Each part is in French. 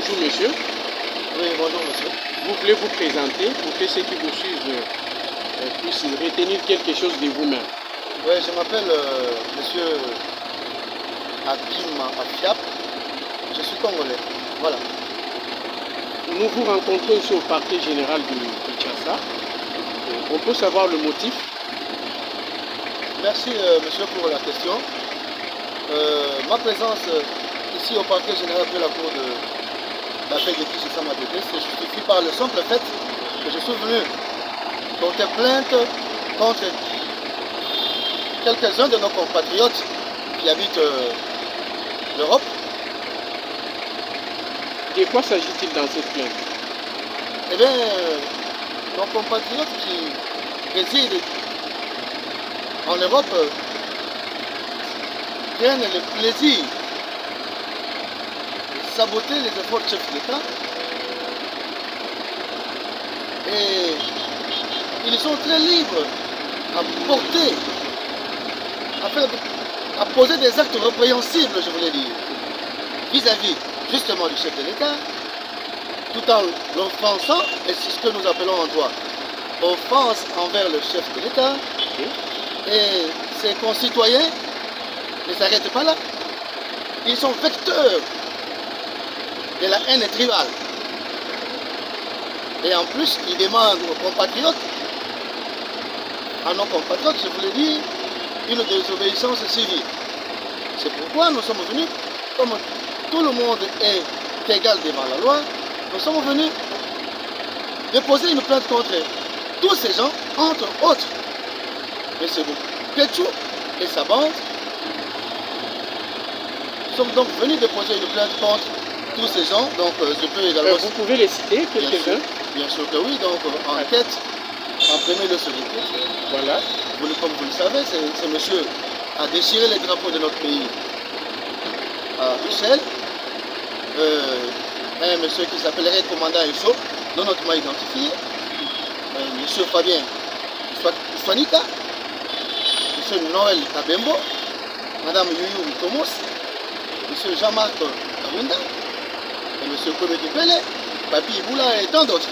Bonjour monsieur. Oui, bonjour monsieur. Vous voulez vous présenter pour que ceux qui vous suivent puissent retenir quelque chose de vous-même. Oui, je m'appelle monsieur Hakim Afiap. Je suis congolais. Voilà. Nous vous rencontrons ici au parquet général de Kinshasa. On peut savoir le motif? Merci monsieur pour la question. Ma présence ici au parquet général de la cour d'appel de Kinshasa Mabébé se justifie par le simple fait que je suis venu porter plainte contre quelques-uns de nos compatriotes qui habitent l'Europe. De quoi s'agit-il dans cette plainte? Eh bien, nos compatriotes qui résident en Europe prennent le plaisir de saboter les efforts du chef d'État et ils sont très libres à porter, à poser des actes répréhensibles, je voulais dire, vis-à-vis justement du chef de l'État, tout en l'offensant, et c'est ce que nous appelons en droit offense envers le chef de l'État. Et ses concitoyens ne s'arrêtent pas là. Ils sont vecteurs de la haine tribale. Et en plus, ils demandent aux compatriotes, à nos compatriotes, je voulais dire, une désobéissance civile. C'est pourquoi nous sommes venus, comme tout le monde est égal devant la loi, nous sommes venus déposer une plainte contre tous ces gens, entre autres M. Pétou et sa bande. Nous sommes donc venus déposer une plainte contre tous ces gens, donc je peux également... Vous pouvez les citer, quelques-uns? Bien sûr que oui, donc en tête, en premier lieu celui. Voilà. Comme vous le savez, ce monsieur a déchiré les drapeaux de notre pays à Bruxelles. Un monsieur qui s'appellerait commandant Esso, non notamment identifié. Monsieur Fabien Swanika, monsieur Noël Kabembo, madame Yuyu Tomos, monsieur Jean-Marc Kawinda, et monsieur Kobe Kipele, Papi Iboula et tant d'autres.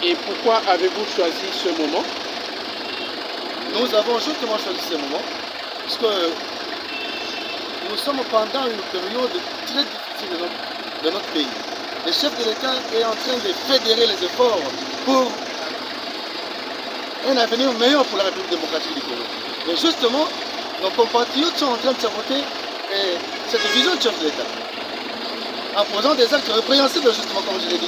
Et pourquoi avez-vous choisi ce moment? Nous avons justement choisi ce moment parce que nous sommes pendant une période très difficile de notre pays. Le chef de l'État est en train de fédérer les efforts pour un avenir meilleur pour la République démocratique du Congo. Mais justement, nos compatriotes sont en train de saboter cette vision du chef de l'État en posant des actes répréhensibles, justement, comme je l'ai dit.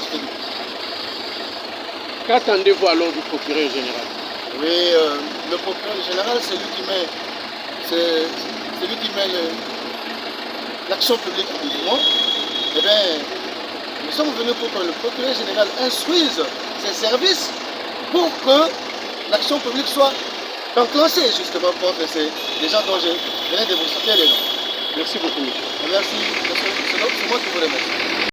Qu'attendez-vous alors du procureur général? Oui, le procureur général, c'est lui qui met l'action publique en mouvement. Eh bien, nous sommes venus pour que le procureur général instruise ses services pour que l'action publique soit enclenchée justement contre les gens dont je viens de vous citer les noms. Merci beaucoup, monsieur. Merci, c'est moi qui vous remercie.